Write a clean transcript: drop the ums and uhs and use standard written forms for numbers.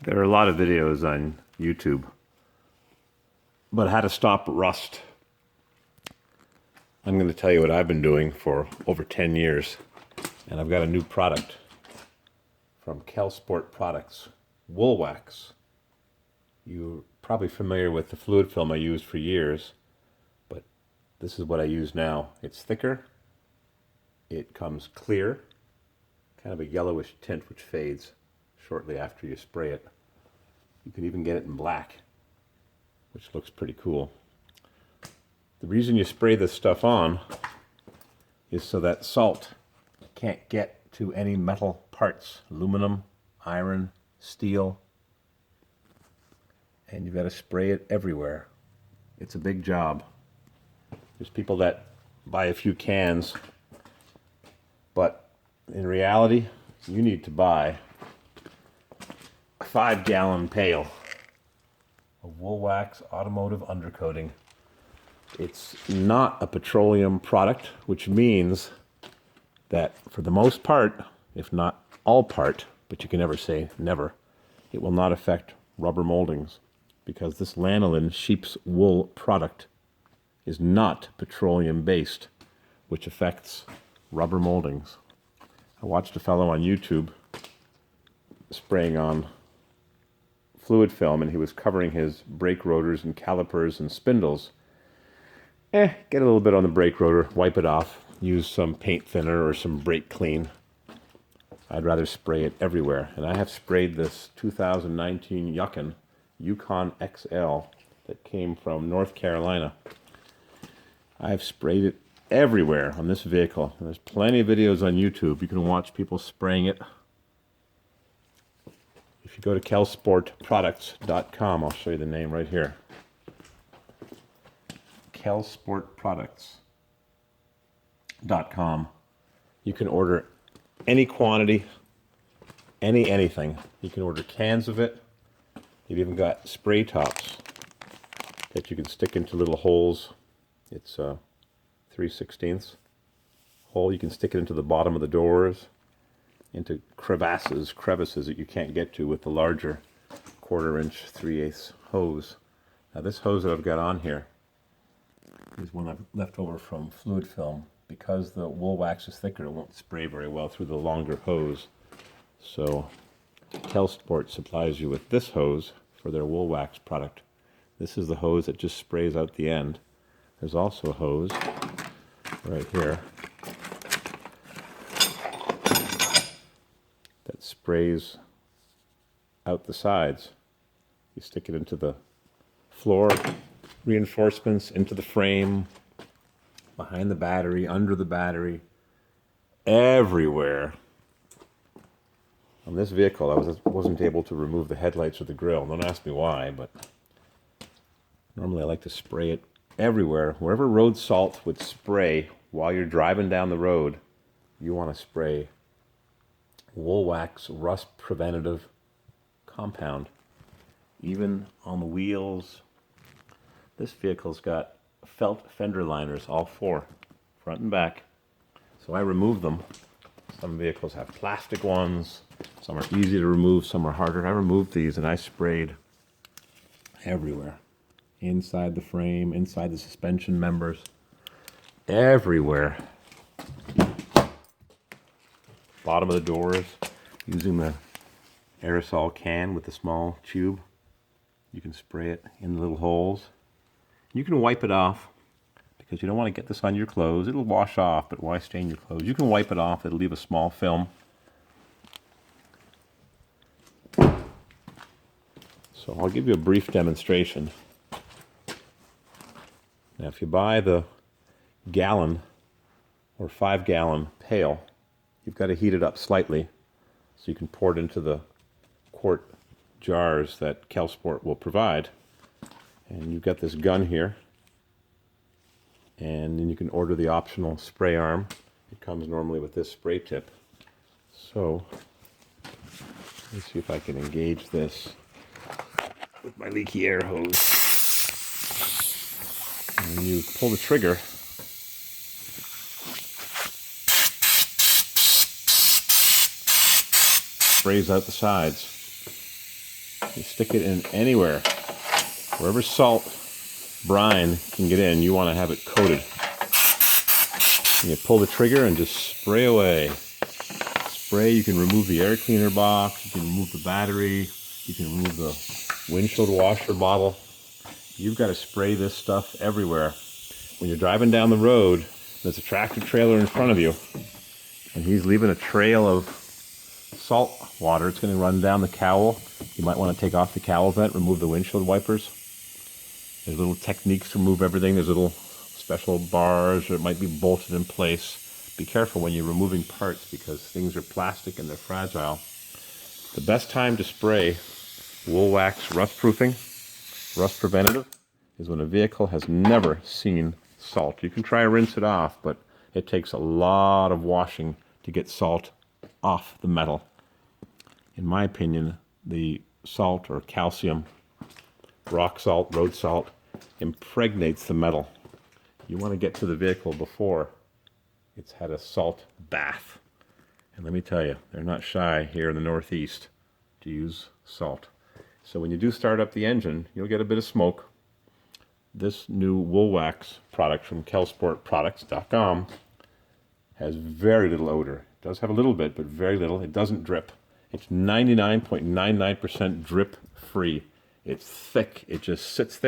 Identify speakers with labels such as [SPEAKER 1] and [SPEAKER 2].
[SPEAKER 1] There are a lot of videos on YouTube, but how to stop rust. I'm going to tell you what I've been doing for over 10 years, and I've got a new product from Sport Products, WOOLWAX. You're probably familiar with the fluid film I used for years, but this is what I use now. It's thicker, it comes clear, kind of a yellowish tint which fades shortly after you spray it. You can even get it in black, which looks pretty cool. The reason you spray this stuff on is so that salt can't get to any metal parts, aluminum, iron, steel, and you've got to spray it everywhere. It's a big job. There's people that buy a few cans, but in reality, you need to buy a 5-gallon pail of WOOLWAX automotive undercoating. It's not a petroleum product, which means that for the most part, if not all part, but you can never say never, it will not affect rubber moldings, because this lanolin sheep's wool product is not petroleum based, which affects rubber moldings. I watched a fellow on YouTube spraying on fluid film, and he was covering his brake rotors and calipers and spindles. Get a little bit on the brake rotor, wipe it off, use some paint thinner or some brake clean. I'd rather spray it everywhere. And I have sprayed this 2019 Yukon XL that came from North Carolina. I've sprayed it everywhere on this vehicle. And there's plenty of videos on YouTube. You can watch people spraying it. If you go to kelsportproducts.com, I'll show you the name right here. kelsportproducts.com. You can order any quantity, anything. You can order cans of it. You've even got spray tops that you can stick into little holes. It's 3/16 hole. You can stick it into the bottom of the doors, into crevices that you can't get to with the larger 1/4-inch 3/8 hose. Now this hose that I've got on here is one I've left over from fluid film. Because the WOOLWAX is thicker, it won't spray very well through the longer hose. So Kelsport supplies you with this hose for their WOOLWAX product. This is the hose that just sprays out the end. There's also a hose right here that sprays out the sides. You stick it into the floor reinforcements, into the frame, behind the battery, under the battery, everywhere. On this vehicle, I wasn't able to remove the headlights or the grille. Don't ask me why, but normally I like to spray it everywhere. Wherever road salt would spray while you're driving down the road, you want to spray WOOLWAX rust preventative compound. Even on the wheels. This vehicle's got felt fender liners, all four, front and back. So I remove them. Some vehicles have plastic ones. Some are easy to remove, some are harder. I removed these and I sprayed everywhere. Inside the frame, inside the suspension members, everywhere. Bottom of the doors, using the aerosol can with the small tube. You can spray it in the little holes. You can wipe it off because you don't want to get this on your clothes. It'll wash off, but why stain your clothes? You can wipe it off. It'll leave a small film. So I'll give you a brief demonstration. Now, if you buy the gallon or 5-gallon pail, you've got to heat it up slightly so you can pour it into the quart jars that Kelsport will provide. And you've got this gun here, and then you can order the optional spray arm. It comes normally with this spray tip. So let's see if I can engage this with my leaky air hose. And when you pull the trigger, sprays out the sides. You stick it in anywhere. Wherever salt brine can get in, you want to have it coated. And you pull the trigger and just spray away. Spray, you can remove the air cleaner box, you can remove the battery, you can remove the windshield washer bottle. You've got to spray this stuff everywhere. When you're driving down the road, there's a tractor trailer in front of you, and he's leaving a trail of salt water. It's going to run down the cowl. You might want to take off the cowl vent, remove the windshield wipers. There's little techniques to remove everything. There's little special bars, or it might be bolted in place. Be careful when you're removing parts because things are plastic and they're fragile. The best time to spray WOOLWAX Rustproofing, rust preventative, is when a vehicle has never seen salt. You can try to rinse it off, but it takes a lot of washing to get salt off the metal. In my opinion, the salt or calcium, rock salt, road salt, impregnates the metal. You want to get to the vehicle before it's had a salt bath. And let me tell you, they're not shy here in the Northeast to use salt. So when you do start up the engine, you'll get a bit of smoke. This new WOOLWAX product from kelsportproducts.com has very little odor. It does have a little bit, but very little. It doesn't drip. It's 99.99% drip free. It's thick. It just sits there.